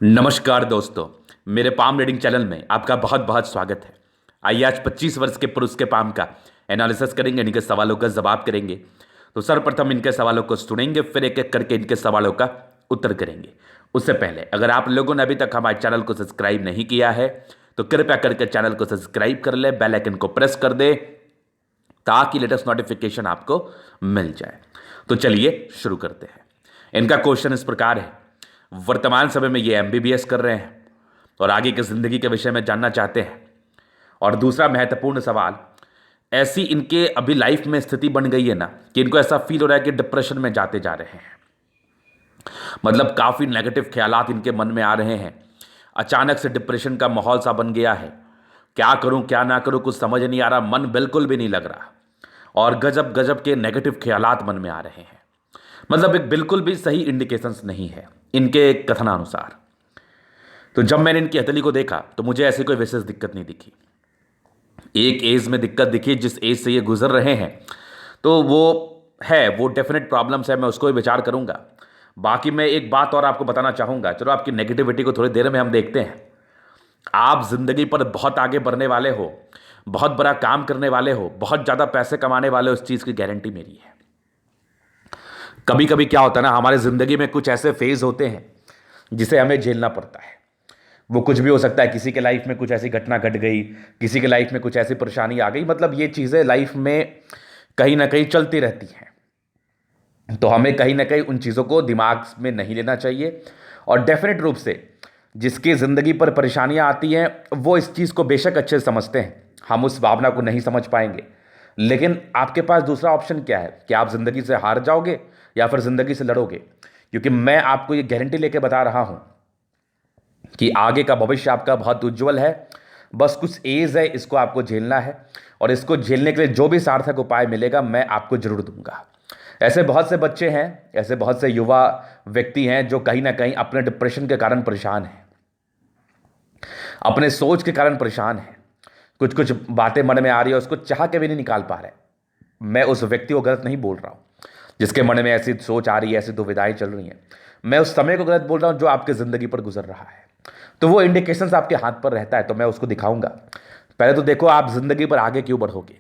नमस्कार दोस्तों। मेरे पाम रीडिंग चैनल में आपका बहुत बहुत स्वागत है। आइए आज 25 वर्ष के पुरुष के पाम का एनालिसिस करेंगे, इनके सवालों का जवाब करेंगे। तो सर्वप्रथम इनके सवालों को सुनेंगे, फिर एक एक करके इनके सवालों का उत्तर करेंगे। उससे पहले अगर आप लोगों ने अभी तक हमारे चैनल को सब्सक्राइब नहीं किया है तो कृपया करके चैनल को सब्सक्राइब कर ले, बेल आइकन को प्रेस कर दे ताकि लेटेस्ट नोटिफिकेशन आपको मिल जाए। तो चलिए शुरू करते हैं। इनका क्वेश्चन इस प्रकार है। वर्तमान समय में ये एमबीबीएस कर रहे हैं और आगे की जिंदगी के विषय में जानना चाहते हैं। और दूसरा महत्वपूर्ण सवाल, ऐसी इनके अभी लाइफ में स्थिति बन गई है ना कि इनको ऐसा फील हो रहा है कि डिप्रेशन में जाते जा रहे हैं। मतलब काफ़ी नेगेटिव ख्यालात इनके मन में आ रहे हैं। अचानक से डिप्रेशन का माहौल सा बन गया है। क्या करूं क्या ना करूं कुछ समझ नहीं आ रहा, मन बिल्कुल भी नहीं लग रहा और गजब गजब के नेगेटिव ख्यालात मन में आ रहे हैं। मतलब एक बिल्कुल भी सही इंडिकेशंस नहीं है इनके कथनानुसार। तो जब मैंने इनकी हथेली को देखा तो मुझे ऐसी कोई विशेष दिक्कत नहीं दिखी। एक एज में दिक्कत दिखी, जिस एज से ये गुजर रहे हैं तो वो डेफिनेट प्रॉब्लम्स है, मैं उसको भी विचार करूंगा। बाकी मैं एक बात और आपको बताना चाहूंगा। चलो आपकी नेगेटिविटी को थोड़ी देर में हम देखते हैं। आप जिंदगी पर बहुत आगे बढ़ने वाले हो, बहुत बड़ा काम करने वाले हो, बहुत ज़्यादा पैसे कमाने वाले हो, इस चीज़ की गारंटी मेरी है। कभी कभी क्या होता है ना, हमारे ज़िंदगी में कुछ ऐसे फेज होते हैं जिसे हमें झेलना पड़ता है। वो कुछ भी हो सकता है, किसी के लाइफ में कुछ ऐसी घटना घट गई, किसी के लाइफ में कुछ ऐसी परेशानी आ गई। मतलब ये चीज़ें लाइफ में कहीं ना कहीं चलती रहती हैं। तो हमें कहीं ना कहीं उन चीज़ों को दिमाग में नहीं लेना चाहिए। और डेफिनेट रूप से जिसकी ज़िंदगी पर परेशानियां आती हैं वो इस चीज़ को बेशक अच्छे से समझते हैं, हम उस भावना को नहीं समझ पाएंगे। लेकिन आपके पास दूसरा ऑप्शन क्या है कि आप ज़िंदगी से हार जाओगे या फिर ज़िंदगी से लड़ोगे। क्योंकि मैं आपको ये गारंटी लेके बता रहा हूं कि आगे का भविष्य आपका बहुत उज्जवल है। बस कुछ एज है, इसको आपको झेलना है और इसको झेलने के लिए जो भी सार्थक उपाय मिलेगा मैं आपको जरूर दूंगा। ऐसे बहुत से बच्चे हैं, ऐसे बहुत से युवा व्यक्ति हैं जो कहीं ना कहीं अपने डिप्रेशन के कारण परेशान हैं, अपने सोच के कारण परेशान हैं। कुछ कुछ बातें मन में आ रही है, उसको चाह के भी नहीं निकाल पा रहे। मैं उस व्यक्ति को गलत नहीं बोल रहा हूं जिसके मन में ऐसी सोच आ रही है, ऐसी दुविधाएं चल रही हैं। मैं उस समय को गलत बोल रहा हूं जो आपकी ज़िंदगी पर गुजर रहा है। तो वो इंडिकेशंस आपके हाथ पर रहता है, तो मैं उसको दिखाऊंगा। पहले तो देखो आप ज़िंदगी पर आगे क्यों बढ़ोगे।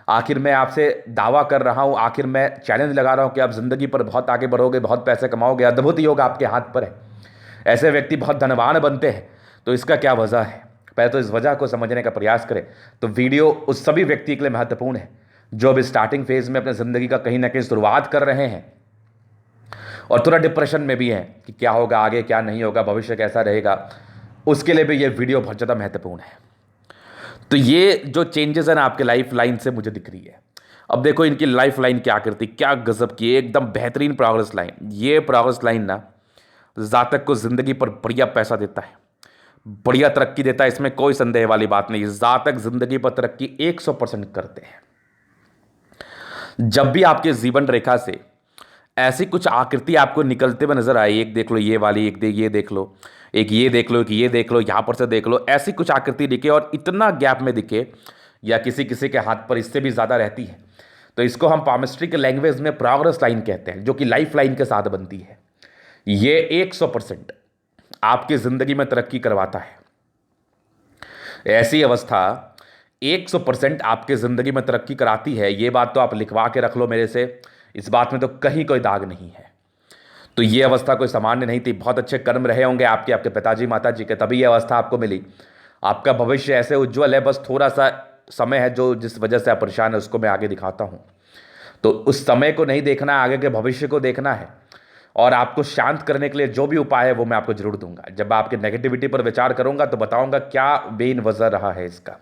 आखिर मैं आपसे दावा कर रहा हूं, आखिर मैं चैलेंज लगा रहा हूं कि आप ज़िंदगी पर बहुत आगे बढ़ोगे, बहुत पैसे कमाओगे, अद्भुत योग आपके हाथ पर है। ऐसे व्यक्ति बहुत धनवान बनते हैं। तो इसका क्या वजह है, पहले तो इस वजह को समझने का प्रयास करें। तो वीडियो उस सभी व्यक्ति के लिए महत्वपूर्ण है जो अभी स्टार्टिंग फेज में अपने ज़िंदगी का कहीं ना कहीं शुरुआत कर रहे हैं और थोड़ा डिप्रेशन में भी हैं कि क्या होगा आगे, क्या नहीं होगा, भविष्य कैसा रहेगा। उसके लिए भी ये वीडियो बहुत ज़्यादा महत्वपूर्ण है। तो ये जो चेंजेस है ना आपके लाइफ लाइन से मुझे दिख रही है। अब देखो इनकी लाइफ लाइन क्या करती, क्या गजब की एकदम बेहतरीन प्रोग्रेस लाइन। ये प्रोग्रेस लाइन ना जातक को ज़िंदगी पर बढ़िया पैसा देता है, बढ़िया तरक्की देता है, इसमें कोई संदेह वाली बात नहीं। जातक जिंदगी पर तरक्की 100% करते हैं। जब भी आपके जीवन रेखा से ऐसी कुछ आकृति आपको निकलते हुए नजर आए, एक देख लो ये वाली, ये देख लो, एक ये देख लो, एक ये देख लो, यहां पर से देख लो, ऐसी कुछ आकृति दिखे और इतना गैप में दिखे या किसी किसी के हाथ पर इससे भी ज़्यादा रहती है, तो इसको हम पामिस्ट्री के लैंग्वेज में प्रोग्रेस लाइन कहते हैं, जो कि लाइफ लाइन के साथ बनती है। ये 100% आपकी ज़िंदगी में तरक्की करवाता है। ऐसी अवस्था 100% आपके ज़िंदगी में तरक्की कराती है। ये बात तो आप लिखवा के रख लो मेरे से, इस बात में तो कहीं कोई दाग नहीं है। तो ये अवस्था कोई सामान्य नहीं थी। बहुत अच्छे कर्म रहे होंगे आपके, आपके पिताजी माता जी के, तभी ये अवस्था आपको मिली। आपका भविष्य ऐसे उज्जवल है, बस थोड़ा सा समय है जो जिस वजह से आप परेशान है उसको मैं आगे दिखाता हूँ। तो उस समय को नहीं देखना, आगे के भविष्य को देखना है। और आपको शांत करने के लिए जो भी उपाय है वो मैं आपको जरूर दूंगा। जब आपके नेगेटिविटी पर विचार करूंगा तो बताऊंगा क्या बेन वजह रहा है इसका,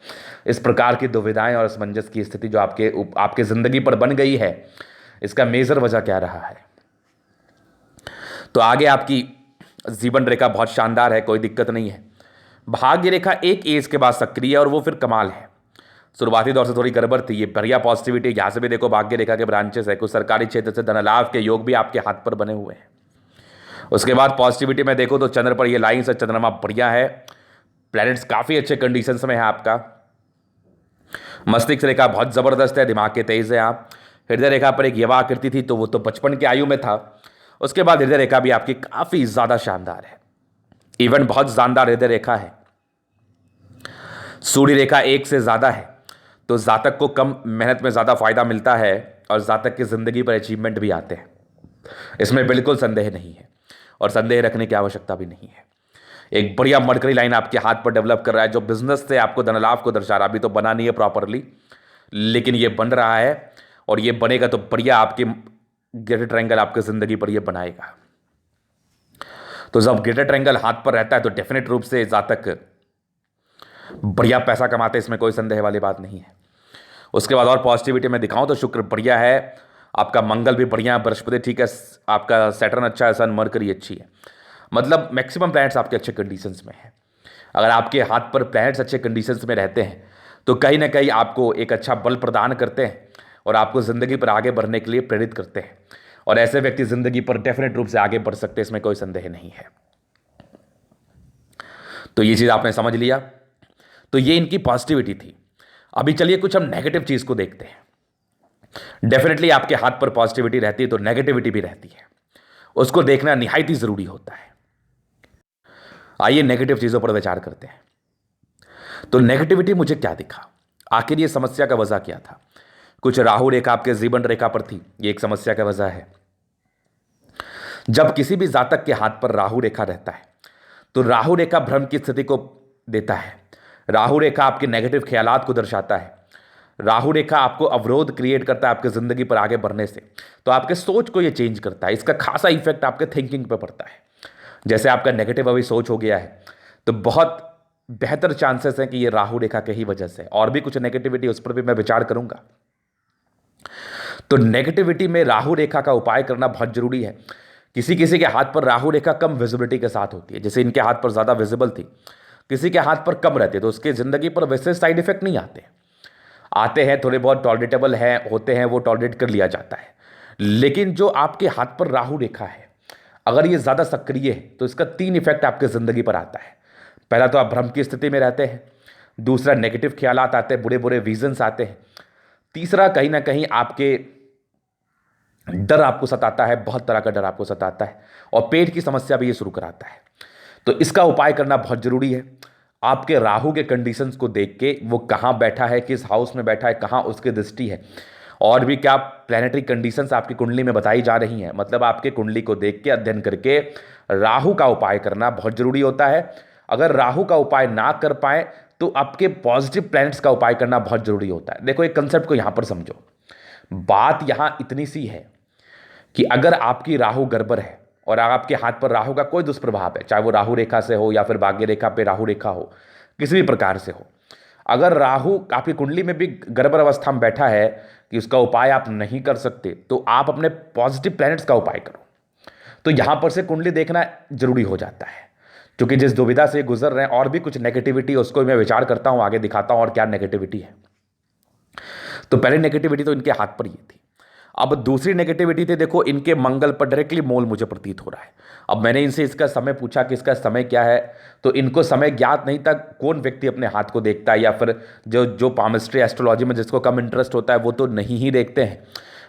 इस प्रकार की दुविधाएं और असमंजस की स्थिति जो आपके ज़िंदगी पर बन गई है, इसका मेजर वजह क्या रहा है। तो आगे आपकी जीवन रेखा बहुत शानदार है, कोई दिक्कत नहीं है। भाग्य रेखा एक एज के बाद सक्रिय है और वो फिर कमाल है। शुरुआती दौर से थोड़ी गड़बड़ थी, ये बढ़िया पॉजिटिविटी। यहाँ से भी देखो भाग्य रेखा के ब्रांचेस है, कुछ सरकारी क्षेत्र से धन लाभ के योग भी आपके हाथ पर बने हुए हैं। उसके बाद पॉजिटिविटी में देखो तो चंद्र पर ये लाइन से चंद्रमा बढ़िया है, प्लैनेट्स काफ़ी अच्छे कंडीशंस में है आपका। मस्तिष्क रेखा बहुत ज़बरदस्त है, दिमाग के तेज है आप। हृदय रेखा पर एक युवा आकृति थी तो वो तो बचपन की आयु में था। उसके बाद हृदय रेखा भी आपकी काफ़ी ज़्यादा शानदार है। इवन बहुत शानदार हृदय रेखा है, सूर्य रेखा 1 से ज़्यादा है, तो जातक को कम मेहनत में ज़्यादा फायदा मिलता है और जातक की ज़िंदगी पर अचीवमेंट भी आते हैं। इसमें बिल्कुल संदेह नहीं है और संदेह रखने की आवश्यकता भी नहीं है। एक बढ़िया मरकरी लाइन आपके हाथ पर डेवलप कर रहा है जो बिजनेस से आपको धन लाभ को दर्शा रहा है। अभी तो बना नहीं है प्रॉपरली, लेकिन ये बन रहा है और ये बनेगा तो बढ़िया आपके ग्रेटर ट्रायंगल आपकी ज़िंदगी पर ये बनाएगा। तो जब ग्रेटर ट्रायंगल हाथ पर रहता है तो डेफिनेट रूप से जातक बढ़िया पैसा कमाते, इसमें कोई संदेह वाली बात नहीं है। उसके बाद और पॉजिटिविटी में दिखाऊं तो शुक्र बढ़िया है, आपका मंगल भी बढ़िया है, बृहस्पति ठीक है, आपका सैटर्न अच्छा है, सन मरकरी अच्छी है। मतलब मैक्सिमम प्लैनेट्स आपके अच्छे कंडीशंस में हैं। अगर आपके हाथ पर प्लैनेट्स अच्छे कंडीशंस में रहते हैं तो कहीं ना कहीं आपको एक अच्छा बल प्रदान करते हैं और आपको ज़िंदगी पर आगे बढ़ने के लिए प्रेरित करते हैं। और ऐसे व्यक्ति ज़िंदगी पर डेफिनेट रूप से आगे बढ़ सकते हैं, इसमें कोई संदेह नहीं है। तो ये चीज़ आपने समझ लिया, तो ये इनकी पॉजिटिविटी थी। अभी चलिए कुछ हम नेगेटिव चीज़ को देखते हैं। डेफिनेटली आपके हाथ पर पॉजिटिविटी रहती है तो नेगेटिविटी भी रहती है, उसको देखना निहायत ही ज़रूरी होता है। आइए नेगेटिव चीज़ों पर विचार करते हैं। तो नेगेटिविटी मुझे क्या दिखा, आखिर ये समस्या का वजह क्या था। कुछ राहु रेखा आपके जीवन रेखा पर थी, ये एक समस्या का वजह है। जब किसी भी जातक के हाथ पर राहु रेखा रहता है तो राहु रेखा भ्रम की स्थिति को देता है। राहु रेखा आपके नेगेटिव ख्यालात को दर्शाता है। राहु रेखा आपको अवरोध क्रिएट करता है आपके ज़िंदगी पर आगे बढ़ने से, तो आपके सोच को ये चेंज करता है। इसका खासा इफेक्ट आपके थिंकिंग पे पड़ता है। जैसे आपका नेगेटिव अभी सोच हो गया है तो बहुत बेहतर चांसेस हैं कि ये राहु रेखा के ही वजह से। और भी कुछ नेगेटिविटी उस पर भी मैं विचार करूंगा। तो नेगेटिविटी में राहु रेखा का उपाय करना बहुत जरूरी है। किसी किसी के हाथ पर राहु रेखा कम विजिबिलिटी के साथ होती है, जैसे इनके हाथ पर ज़्यादा विजिबल थी, किसी के हाथ पर कम रहते, तो उसके ज़िंदगी पर वैसे साइड इफेक्ट नहीं आते हैं, थोड़े बहुत टॉलरेटेबल हैं होते हैं, वो टॉलरेट कर लिया जाता है। लेकिन जो आपके हाथ पर राहु रेखा है, अगर ये ज़्यादा सक्रिय है तो इसका 3 इफेक्ट आपके ज़िंदगी पर आता है। पहला तो आप भ्रम की स्थिति में रहते हैं, दूसरा नेगेटिव ख्यालात आते हैं, बुरे बुरे विजन्स आते हैं, तीसरा कहीं ना कहीं आपके डर आपको सताता है, बहुत तरह का डर आपको सताता है, और पेट की समस्या भी ये शुरू कराता है। तो इसका उपाय करना बहुत जरूरी है। आपके राहु के कंडीशंस को देख के वो कहाँ बैठा है, किस हाउस में बैठा है, कहाँ उसकी दृष्टि है, और भी क्या प्लैनेटरी कंडीशंस आपकी कुंडली में बताई जा रही हैं। मतलब आपके कुंडली को देख के अध्ययन करके राहु का उपाय करना बहुत जरूरी होता है। अगर राहु का उपाय ना कर पाए तो आपके पॉजिटिव प्लैनेट्स का उपाय करना बहुत जरूरी होता है। देखो एक कंसेप्ट को यहां पर समझो। बात यहां इतनी सी है कि अगर आपकी राहु गड़बड़ है और आपके हाथ पर राहु का कोई दुष्प्रभाव है, चाहे वो राहु रेखा से हो या फिर भाग्य रेखा पे राहु रेखा हो, किसी भी प्रकार से हो, अगर राहु आपकी कुंडली में भी गड़बड़ अवस्था में बैठा है कि उसका उपाय आप नहीं कर सकते, तो आप अपने पॉजिटिव प्लैनेट्स का उपाय करो। तो यहां पर से कुंडली देखना जरूरी हो जाता है, क्योंकि जिस दुविधा से गुजर रहे हैं और भी कुछ नेगेटिविटी, उसको मैं विचार करता हूं, आगे दिखाता हूं और क्या नेगेटिविटी है। तो पहले नेगेटिविटी तो इनके हाथ पर ही थी। अब दूसरी नेगेटिविटी थी, देखो इनके मंगल पर डायरेक्टली मोल मुझे प्रतीत हो रहा है। अब मैंने इनसे इसका समय पूछा कि इसका समय क्या है, तो इनको समय ज्ञात नहीं था। कौन व्यक्ति अपने हाथ को देखता है, या फिर जो पामिस्ट्री एस्ट्रोलॉजी में जिसको कम इंटरेस्ट होता है वो तो नहीं ही देखते हैं,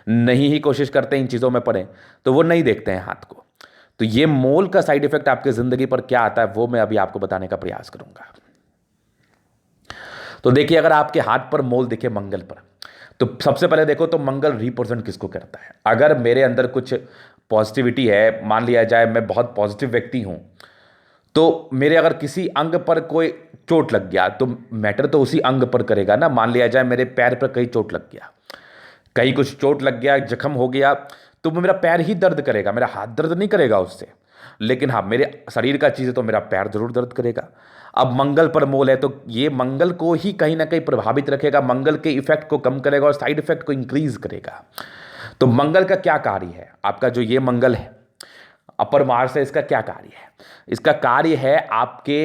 नहीं ही कोशिश करते हैं इन चीज़ों में पढ़ें, तो वो नहीं देखते हैं हाथ को। तो ये मोल का साइड इफेक्ट आपकी ज़िंदगी पर क्या आता है वो मैं अभी आपको बताने का प्रयास करूंगा। तो देखिए, अगर आपके हाथ पर मोल दिखे मंगल पर, तो सबसे पहले देखो तो मंगल रिप्रेजेंट किसको करता है। अगर मेरे अंदर कुछ पॉजिटिविटी है, मान लिया जाए मैं बहुत पॉजिटिव व्यक्ति हूं, तो मेरे अगर किसी अंग पर कोई चोट लग गया तो मैटर तो उसी अंग पर करेगा ना। मान लिया जाए मेरे पैर पर कहीं चोट लग गया, कहीं कुछ चोट लग गया, जख्म हो गया, तो मेरा पैर ही दर्द करेगा, मेरा हाथ दर्द नहीं करेगा उससे। लेकिन हाँ, मेरे शरीर का चीज़ है तो मेरा पैर जरूर दर्द करेगा। अब मंगल पर मोल है तो ये मंगल को ही कहीं ना कहीं प्रभावित रखेगा, मंगल के इफेक्ट को कम करेगा और साइड इफेक्ट को इंक्रीज करेगा। तो मंगल का क्या कार्य है, आपका जो ये मंगल है अपर मार्स है, इसका क्या कार्य है? इसका कार्य है आपके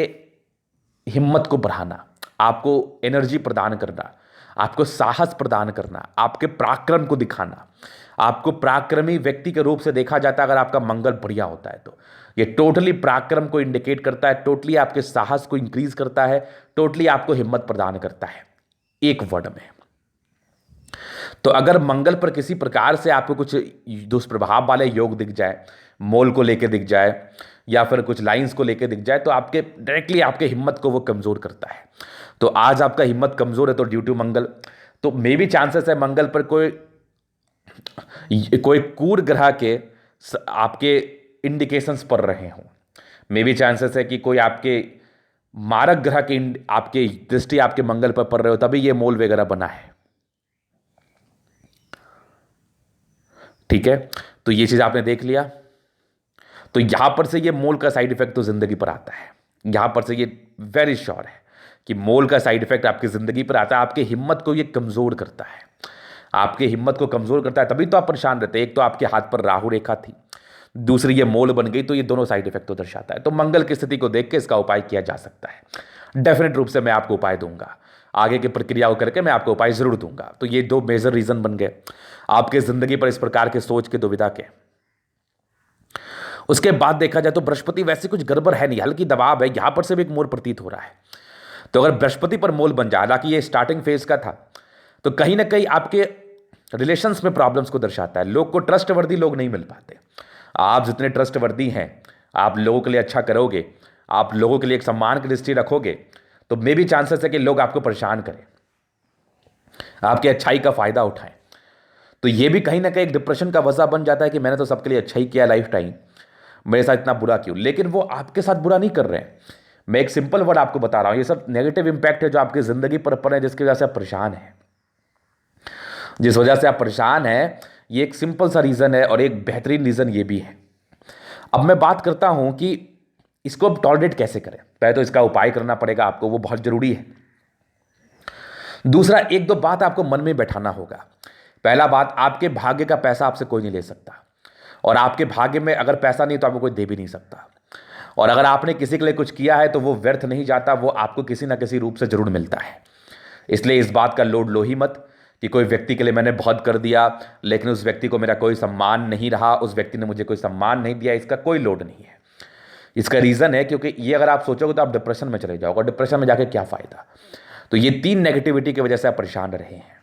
हिम्मत को बढ़ाना, आपको एनर्जी प्रदान करना, आपको साहस प्रदान करना, आपके पराक्रम को दिखाना। आपको पराक्रमी व्यक्ति के रूप से देखा जाता है अगर आपका मंगल बढ़िया होता है। तो ये टोटली पराक्रम को इंडिकेट करता है, टोटली आपके साहस को इंक्रीज करता है, टोटली आपको हिम्मत प्रदान करता है, एक वर्ड में। तो अगर मंगल पर किसी प्रकार से आपको कुछ दुष्प्रभाव वाले योग दिख जाए, मोल को लेकर दिख जाए, या फिर कुछ लाइंस को लेके दिख जाए तो आपके डायरेक्टली आपके हिम्मत को वो कमज़ोर करता है। तो आज आपका हिम्मत कमज़ोर है तो ड्यू टू मंगल, तो मे भी चांसेस है मंगल पर कोई कोई क्रूर ग्रह के आपके इंडिकेशंस पड़ रहे हों। मे भी चांसेस है कि कोई आपके मारक ग्रह के आपके दृष्टि आपके मंगल पर पड़ रहे हो, तभी ये मोल वगैरह बना है। ठीक है, तो ये चीज आपने देख लिया। तो यहां पर से ये मोल का साइड इफेक्ट तो जिंदगी पर आता है, यहां पर से ये वेरी श्योर है कि मोल का साइड इफेक्ट आपकी जिंदगी पर आता है। आपके हिम्मत को ये कमजोर करता है, आपके हिम्मत को कमजोर करता है, तभी तो आप परेशान रहते हैं। एक तो आपके हाथ पर राहु रेखा थी, दूसरी ये मोल बन गई, तो ये दोनों साइड इफेक्ट तो दर्शाता है। तो मंगल की स्थिति को देख के इसका उपाय किया जा सकता है। डेफिनेट रूप से मैं आपको उपाय दूंगा, आगे की प्रक्रिया को करके मैं आपको उपाय जरूर दूंगा। तो ये दो मेजर रीजन बन गए आपके जिंदगी पर इस प्रकार के सोच के दुविधा के। उसके बाद देखा जाए तो बृहस्पति वैसे कुछ गड़बड़ है नहीं, हल्की दबाव है, यहां पर से भी एक मोल प्रतीत हो रहा है। तो अगर बृहस्पति पर मोल बन जाए, हालांकि ये स्टार्टिंग फेज का था, तो कहीं ना कहीं आपके रिलेशंस में प्रॉब्लम्स को दर्शाता है। लोग को ट्रस्टवर्दी लोग नहीं मिल पाते। आप जितने ट्रस्टवर्दी हैं, आप लोगों के लिए अच्छा करोगे, आप लोगों के लिए एक सम्मान की दृष्टि रखोगे, तो मे भी चांसेस है कि लोग आपको परेशान करें, आपकी अच्छाई का फायदा उठाएं। तो ये भी कहीं ना कहीं एक डिप्रेशन का वजह बन जाता है कि मैंने तो सबके लिए अच्छा ही किया लाइफ टाइम, मेरे साथ इतना बुरा क्यों। लेकिन वो आपके साथ बुरा नहीं कर रहे हैं, मैं एक सिंपल वर्ड आपको बता रहा हूं, ये सब नेगेटिव इंपैक्ट है जो आपकी जिंदगी पर पड़े, जिसकी वजह से आप परेशान हैं, जिस वजह से आप परेशान हैं। ये एक सिंपल सा रीजन है, और एक बेहतरीन रीजन ये भी है। अब मैं बात करता हूं कि इसको अब टॉलरेट कैसे करें। पहले तो इसका उपाय करना पड़ेगा आपको, वो बहुत जरूरी है। दूसरा, एक दो बात आपको मन में बैठाना होगा। पहला बात, आपके भाग्य का पैसा आपसे कोई नहीं ले सकता, और आपके भाग्य में अगर पैसा नहीं तो आपको कोई दे भी नहीं सकता। और अगर आपने किसी के लिए कुछ किया है तो वो व्यर्थ नहीं जाता, वो आपको किसी ना किसी रूप से जरूर मिलता है। इसलिए इस बात का लोड लो ही मत कि कोई व्यक्ति के लिए मैंने बहुत कर दिया लेकिन उस व्यक्ति को मेरा कोई सम्मान नहीं रहा, उस व्यक्ति ने मुझे कोई सम्मान नहीं दिया। इसका कोई लोड नहीं है। इसका रीजन है क्योंकि ये अगर आप सोचोगे तो आप डिप्रेशन में चले जाओगे, और डिप्रेशन में जाके क्या फायदा। तो ये तीन नेगेटिविटी की वजह से आप परेशान रहे हैं।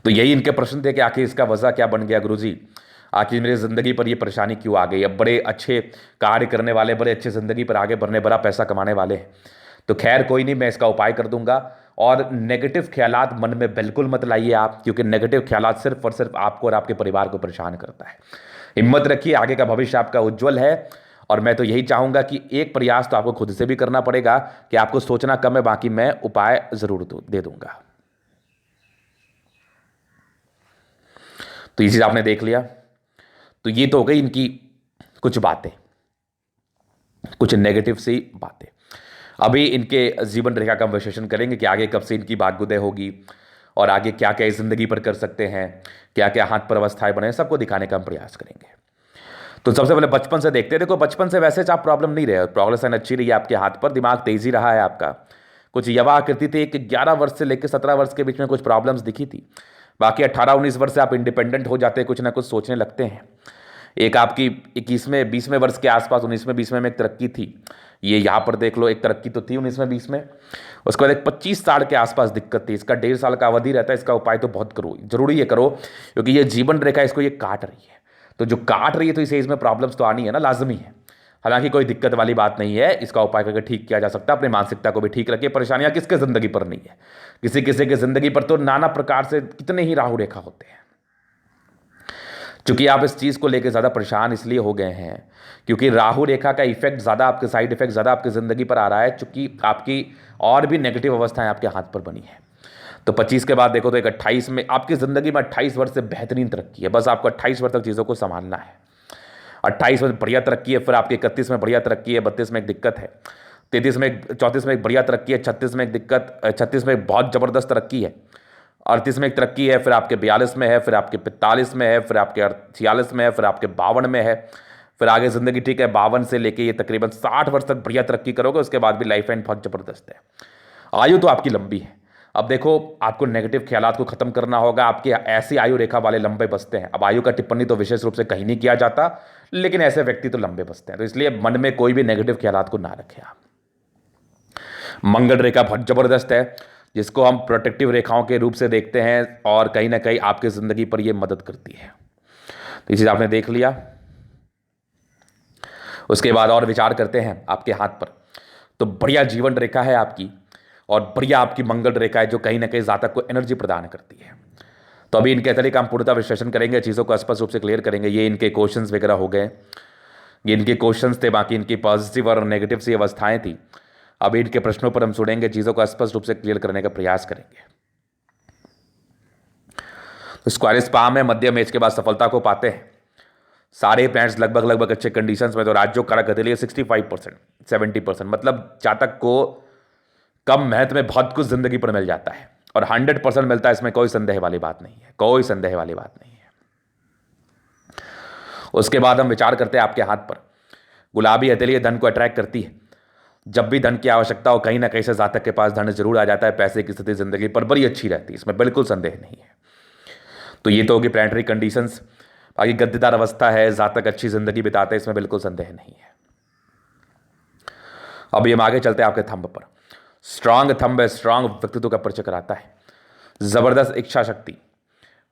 तो यही इनके प्रश्न थे कि आखिर इसका वजह क्या बन गया गुरुजी, आखिर मेरी जिंदगी पर ये परेशानी क्यों आ गई। अब बड़े अच्छे कार्य करने वाले, बड़े अच्छे जिंदगी पर आगे बढ़ने, बड़ा पैसा कमाने वाले हैं। तो खैर कोई नहीं, मैं इसका उपाय कर दूंगा। और नेगेटिव ख्यालात मन में बिल्कुल मत लाइए आप, क्योंकि नेगेटिव ख्यालात सिर्फ और सिर्फ आपको और आपके परिवार को परेशान करता है। हिम्मत रखिए, आगे का भविष्य आपका उज्जवल है। और मैं तो यही चाहूंगा कि एक प्रयास तो आपको खुद से भी करना पड़ेगा कि आपको सोचना कम है, बाकी मैं उपाय जरूर दे दूंगा। तो ये चीज आपने देख लिया। तो ये तो हो गई इनकी कुछ बातें, कुछ नेगेटिव सी बातें। अभी इनके जीवन रेखा का विश्लेषण करेंगे कि आगे कब से इनकी भाग्योदय होगी, और आगे क्या क्या इस जिंदगी पर कर सकते हैं, क्या क्या हाथ पर अवस्थाएं बने, सबको दिखाने का हम प्रयास करेंगे। तो सबसे पहले बचपन से देखते हैं। देखो बचपन से वैसे आप प्रॉब्लम नहीं रहे, प्रोग्रेशन अच्छी रही है आपके हाथ पर, दिमाग तेजी रहा है आपका। कुछ युवा आकृति थी कि 11 वर्ष से लेकर 17 वर्ष के बीच में कुछ प्रॉब्लम्स दिखी थी। बाकी 18-19 वर्ष से आप इंडिपेंडेंट हो जाते हैं, कुछ ना कुछ सोचने लगते हैं। एक आपकी 21वें 20वें वर्ष के आसपास, 19वें 20वें में एक तरक्की थी, ये यहाँ पर देख लो, एक तरक्की तो थी 19वें 20 में। उसके बाद एक 25 साल के आसपास दिक्कत थी। इसका 1.5 साल का अवधि रहता है। इसका उपाय तो बहुत करो, जरूरी है करो, क्योंकि ये जीवन रेखा इसको ये काट रही है। तो जो काट रही है तो इस एज में प्रॉब्लम्स तो आनी है ना, लाजमी है। हालांकि कोई दिक्कत वाली बात नहीं है, इसका उपाय करके ठीक किया जा सकता है। अपनी मानसिकता को भी ठीक रखिए। परेशानियां किसके जिंदगी पर नहीं है, किसी किसी की जिंदगी पर तो नाना प्रकार से कितने ही राहु रेखा होते हैं। चूंकि आप इस चीज को लेकर ज्यादा परेशान इसलिए हो गए हैं क्योंकि राहु रेखा का इफेक्ट ज्यादा, आपके साइड इफेक्ट ज्यादा आपकी जिंदगी पर आ रहा है, चूंकि आपकी और भी नेगेटिव अवस्थाएं आपके हाथ पर बनी है। तो 25 के बाद देखो तो एक 28 में आपकी जिंदगी में 28 वर्ष से बेहतरीन तरक्की है। बस आपको 28 वर्ष तक चीजों को संभालना है। 28 में बढ़िया तरक्की है, फिर आपकी 31 में बढ़िया तरक्की है, 32 में एक दिक्कत है, 33 में 34 में एक बढ़िया तरक्की है, 36 में एक दिक्कत, 36 में एक बहुत जबरदस्त तरक्की है, 38 में एक तरक्की है, फिर आपके 42 में है, फिर आपके 45 में है, फिर आपके 46 में है, फिर आपके 52 में है, फिर आगे जिंदगी ठीक है। 52 से लेके ये तकरीबन 60 वर्ष तक बढ़िया तरक्की करोगे। उसके बाद भी लाइफ एंड बहुत जबरदस्त है। आयु तो आपकी लंबी है। अब देखो आपको नेगेटिव ख्यालात को खत्म करना होगा। आपके ऐसी आयु रेखा वाले लंबे बसते हैं। अब आयु का टिप्पणी तो विशेष रूप से कहीं नहीं किया जाता, लेकिन ऐसे व्यक्ति तो लंबे बसते हैं। तो इसलिए मन में कोई भी नेगेटिव ख्यालात को ना रखें आप। मंगल रेखा बहुत जबरदस्त है, जिसको हम प्रोटेक्टिव रेखाओं के रूप से देखते हैं, और कहीं ना कहीं आपकी जिंदगी पर यह मदद करती है। तो ये चीज आपने देख लिया। उसके बाद और विचार करते हैं आपके हाथ पर, तो बढ़िया जीवन रेखा है आपकी और बढ़िया आपकी मंगल रेखा है जो कहीं ना कहीं जातक को एनर्जी प्रदान करती है। तो अभी इनके तरीके हम पूर्णतः विश्लेषण करेंगे, चीज़ों को स्पष्ट रूप से क्लियर करेंगे। ये इनके क्वेश्चंस वगैरह हो गए, ये इनके क्वेश्चंस थे, बाकी इनकी पॉजिटिव और नेगेटिव सी अवस्थाएं थी। अभी इनके प्रश्नों पर हम सुनेंगे, चीज़ों को स्पष्ट रूप से क्लियर करने का प्रयास करेंगे। तो स्क्वायरिस पाम में मध्यम एज के बाद सफलता को पाते हैं सारे प्लैनेट्स लगभग अच्छे कंडीशंस में। तो राज्यों कारक के लिए 65%, 70%, मतलब जातक को कम मेहनत में बहुत कुछ जिंदगी पर मिल जाता है और 100% मिलता है, इसमें कोई संदेह वाली बात नहीं है, कोई संदेह वाली बात नहीं है। उसके बाद हम विचार करते हैं आपके हाथ पर, गुलाबी हथेली धन को अट्रैक्ट करती है। जब भी धन की आवश्यकता हो कहीं ना कहीं से जातक के पास धन जरूर आ जाता है, पैसे की स्थिति जिंदगी पर बड़ी अच्छी रहती है, इसमें बिल्कुल संदेह नहीं है। तो ये तो होगी प्लैनेटरी कंडीशंस। बाकी गद्देदार अवस्था है, जातक अच्छी जिंदगी बिताते हैं, इसमें बिल्कुल संदेह नहीं है। अभी हम आगे चलते हैं आपके थंब पर। स्ट्रांग थंब है, स्ट्रांग व्यक्तित्व का परिचय कराता है, जबरदस्त इच्छा शक्ति,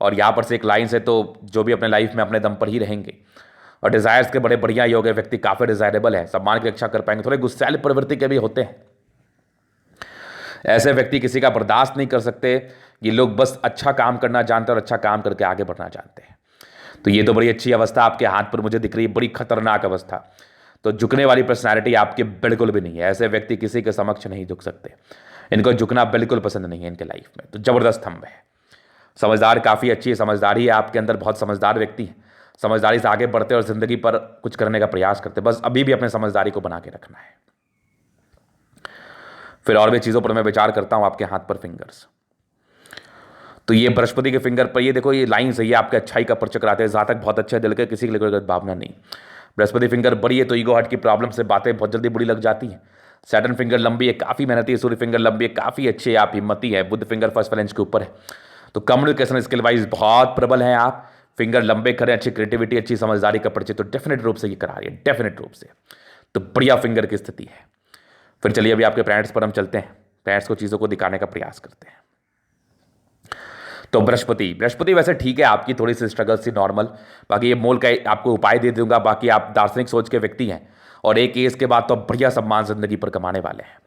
और यहां पर से एक लाइन से तो जो भी अपने लाइफ में अपने दम पर ही रहेंगे और डिजायर्स के बड़े बढ़िया योग है, व्यक्ति काफी डिजायरेबल है, सम्मान की रक्षा कर पाएंगे। थोड़े गुस्सैल प्रवृत्ति के भी होते हैं, ऐसे व्यक्ति किसी का बर्दाश्त नहीं कर सकते। ये लोग बस अच्छा काम करना जानते हैं और अच्छा काम करके आगे बढ़ना जानते हैं। तो ये तो बड़ी अच्छी अवस्था आपके हाथ पर मुझे दिख रही है, बड़ी खतरनाक अवस्था। तो झुकने वाली पर्सनैलिटी आपकी बिल्कुल भी नहीं है, ऐसे व्यक्ति किसी के समक्ष नहीं झुक सकते, इनको झुकना बिल्कुल पसंद नहीं है इनके लाइफ में। तो जबरदस्त थंब है, समझदार काफ़ी अच्छी है, समझदारी है आपके अंदर, बहुत समझदार व्यक्ति है, समझदारी से आगे बढ़ते और जिंदगी पर कुछ करने का प्रयास करते। बस अभी भी अपने समझदारी को बना के रखना है। फिर और भी चीज़ों पर मैं विचार करता हूं आपके हाथ पर फिंगर्स। तो ये बृहस्पति के फिंगर पर, ये देखो ये लाइन से, ये आपके अच्छाई का परिचय कराते हैं। जातक बहुत अच्छे दिल के, किसी के लिए कोई गलत भावना नहीं। बृहस्पति फिंगर बड़ी है तो ईगो हार्ट की प्रॉब्लम से बातें बहुत जल्दी बुरी लग जाती हैं। सैटर्न फिंगर लंबी है, काफ़ी मेहनती है। सूर्य फिंगर लंबी है, काफ़ी अच्छी है, आप हिम्मती है। बुध फिंगर फर्स्ट फैलेंज के ऊपर है, तो कम्युनिकेशन स्किल वाइज बहुत प्रबल हैं आप। फिंगर लंबे करें, अच्छी क्रिएटिविटी, अच्छी समझदारी का परिचय तो डेफिनेट रूप से ये करा रही है, डेफिनेट रूप से। तो बढ़िया फिंगर की स्थिति है। फिर चलिए अभी आपके प्लैनेट्स पर हम चलते हैं, प्लैनेट्स को चीज़ों को दिखाने का प्रयास करते हैं। तो बृहस्पति वैसे ठीक है, आपकी थोड़ी सी स्ट्रगल सी नॉर्मल, बाकी ये मोल का आपको उपाय दे दूंगा। बाकी आप दार्शनिक सोच के व्यक्ति हैं और एक एज के बाद तो बढ़िया सम्मान जिंदगी पर कमाने वाले हैं।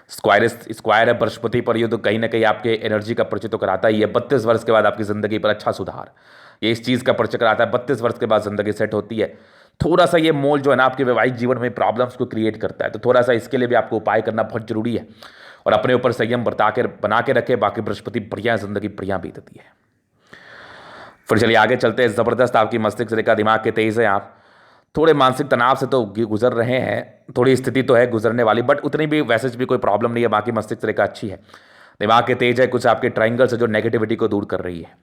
स्क्वायर है बृहस्पति पर, ये तो कहीं ना कहीं आपके एनर्जी का परिचय तो कराता ही है। 32 वर्ष के बाद आपकी जिंदगी पर अच्छा सुधार, ये इस चीज़ का परिचय कराता है। 32 वर्ष के बाद जिंदगी सेट होती है। थोड़ा सा ये मोल जो है ना आपके वैवाहिक जीवन में प्रॉब्लम्स को क्रिएट करता है, तो थोड़ा सा इसके लिए भी आपको उपाय करना बहुत जरूरी है और अपने ऊपर संयम बना के रखे। बाकी बृहस्पति बढ़िया जिंदगी बढ़िया बीतती है। फिर चलिए आगे चलते हैं। जबरदस्त आपकी मस्तिष्क रेखा, दिमाग के तेज है, आप थोड़े मानसिक तनाव से तो गुजर रहे हैं, थोड़ी स्थिति तो है गुजरने वाली, बट उतनी भी वैसे भी कोई प्रॉब्लम नहीं है। बाकी मस्तिष्क रेखा अच्छी है, दिमाग के तेज है, कुछ आपके ट्रायंगल से जो नेगेटिविटी को दूर कर रही है।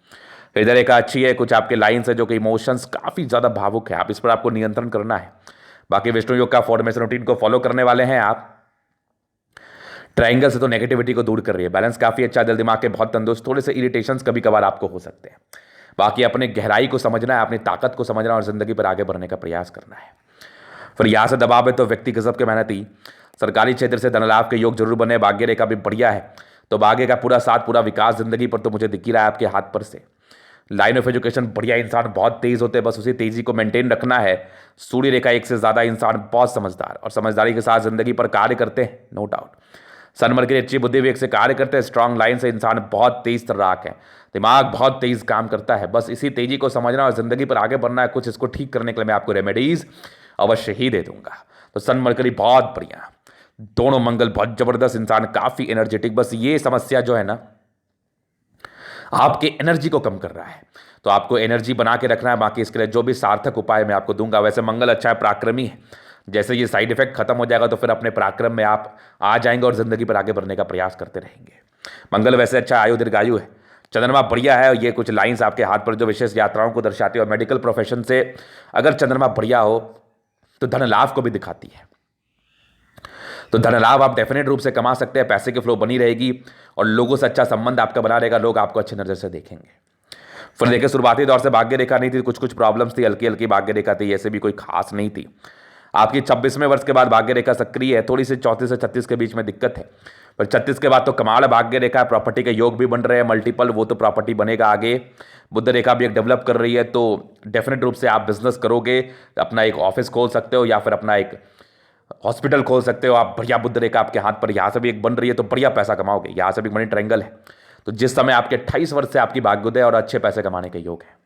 हृदय रेखा अच्छी है, कुछ आपके लाइन्स है जो कि इमोशंस काफ़ी ज़्यादा भावुक है, आप इस पर आपको नियंत्रण करना है। बाकी विष्णु योग का फॉर्मेशन रूटीन को फॉलो करने वाले हैं आप। ट्रायंगल से तो नेगेटिविटी को दूर कर रही है, बैलेंस काफ़ी अच्छा, दिल दिमाग के बहुत तंदुरुस्त, थोड़े से इरिटेशंस कभी कभार आपको हो सकते हैं। बाकी अपने गहराई को समझना है, अपनी ताकत को समझना और जिंदगी पर आगे बढ़ने का प्रयास करना है। फिर यहाँ से दबाव है तो व्यक्ति गजब के मेहनती, सरकारी क्षेत्र से धन लाभ के योग जरूर बने। भाग्य रेखा भी बढ़िया है, तो भाग्य का पूरा साथ, पूरा विकास जिंदगी पर तो मुझे दिख ही रहा है आपके हाथ पर से। लाइन ऑफ एजुकेशन बढ़िया, इंसान बहुत तेज होते हैं, बस उसी तेजी को मेंटेन रखना है। सूर्य रेखा एक से ज़्यादा, इंसान बहुत समझदार और समझदारी के साथ जिंदगी पर कार्य करते हैं, नो डाउट। सनमर की अच्छी बुद्धि विवेक से कार्य करते हैं। स्ट्रांग लाइन से इंसान बहुत तेज तर्राक है, दिमाग बहुत तेज काम करता है, बस इसी तेजी को समझना और जिंदगी पर आगे बढ़ना है। कुछ इसको ठीक करने के लिए मैं आपको रेमेडीज अवश्य ही दे दूंगा। तो सन मरकरी बहुत बढ़िया, दोनों मंगल बहुत जबरदस्त, इंसान काफी एनर्जेटिक। बस ये समस्या जो है ना आपके एनर्जी को कम कर रहा है, तो आपको एनर्जी बना के रखना है। बाकी इसके लिए जो भी सार्थक उपाय मैं आपको दूंगा। वैसे मंगल अच्छा है, पराक्रमी है, जैसे ये साइड इफेक्ट खत्म हो जाएगा तो फिर अपने पराक्रम में आप आ जाएंगे और जिंदगी पर आगे बढ़ने का प्रयास करते रहेंगे। मंगल वैसे अच्छा, आयु दीर्घायु है। चंद्रमा बढ़िया है, ये कुछ लाइंस आपके हाथ पर जो विशेष यात्राओं को दर्शाती है और मेडिकल प्रोफेशन से अगर चंद्रमा बढ़िया हो तो धन लाभ को भी दिखाती है। तो धन लाभ आप डेफिनेट रूप से कमा सकते हैं, पैसे की फ्लो बनी रहेगी और लोगों से अच्छा संबंध आपका बना रहेगा, लोग आपको अच्छी नजर से देखेंगे। फिर देखिए शुरुआती दौर से भाग्य रेखा नहीं थी, कुछ प्रॉब्लम्स थी, हल्की हल्की भाग्य रेखा थी, ऐसे भी कोई खास नहीं थी। आपकी 26वें वर्ष के बाद भाग्य रेखा सक्रिय है, थोड़ी सी 34 से 36 के बीच में दिक्कत है, पर 36 के बाद तो कमाल है, भाग्य रेखा है, प्रॉपर्टी के योग भी बन रहे हैं मल्टीपल, वो तो प्रॉपर्टी बनेगा आगे। बुध रेखा भी एक डेवलप कर रही है, तो डेफिनेट रूप से आप बिजनेस करोगे, अपना एक ऑफिस खोल सकते हो या फिर अपना एक हॉस्पिटल खोल सकते हो आप। बढ़िया बुध रेखा आपके हाथ पर यहाँ से भी एक बन रही है, तो बढ़िया पैसा कमाओगे, यहाँ से भी मनी ट्रायंगल है। तो जिस समय आपके 28 वर्ष से आपकी भाग्योदय और अच्छे पैसे कमाने के योग है।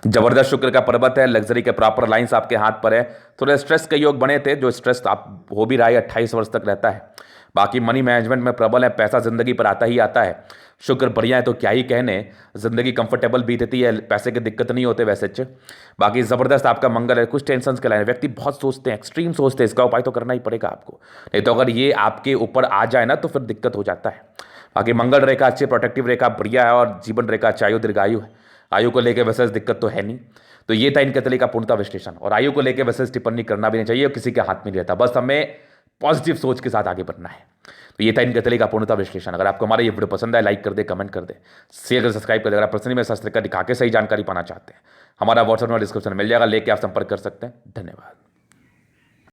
जबरदस्त शुक्र का पर्वत है, लग्जरी के प्रॉपर लाइंस आपके हाथ पर है। थोड़े स्ट्रेस के योग बने थे, जो स्ट्रेस आप हो भी रहा है 28 वर्ष तक रहता है। बाकी मनी मैनेजमेंट में प्रबल है, पैसा जिंदगी पर आता ही आता है। शुक्र बढ़िया है तो क्या ही कहने, जिंदगी कंफर्टेबल बीतती है, पैसे की दिक्कत नहीं होते वैसे। बाकी जबरदस्त आपका मंगल है, कुछ टेंशन के लाइन व्यक्ति बहुत सोचते हैं, एक्सट्रीम सोचते हैं, इसका उपाय तो करना ही पड़ेगा आपको, नहीं तो अगर ये आपके ऊपर आ जाए ना तो फिर दिक्कत हो जाता है। बाकी मंगल रेखा अच्छी प्रोटेक्टिव रेखा बढ़िया है, और जीवन रेखा अच्छा आयु दीर्घायु है। आयु को लेकर वैसे दिक्कत तो है नहीं। तो ये था इनके तले का पूर्णता विश्लेषण, और आयु को लेकर वैसे टिप्पणी करना भी नहीं चाहिए, किसी के हाथ में नहीं रहता, बस हमें पॉजिटिव सोच के साथ आगे बढ़ना है। तो ये था इनके तले का पूर्णता विश्लेषण। अगर आपको हमारा ये वीडियो पसंद आए, लाइक कर दे, कमेंट कर दे, शेयर कर, सब्सक्राइब कर दे। अगर आप पर्सनली में शास्त्र का दिखा के सही जानकारी पाना चाहते हैं, हमारा व्हाट्सएप नंबर डिस्क्रिप्शन में मिल जाएगा, लेके आप संपर्क कर सकते हैं। धन्यवाद।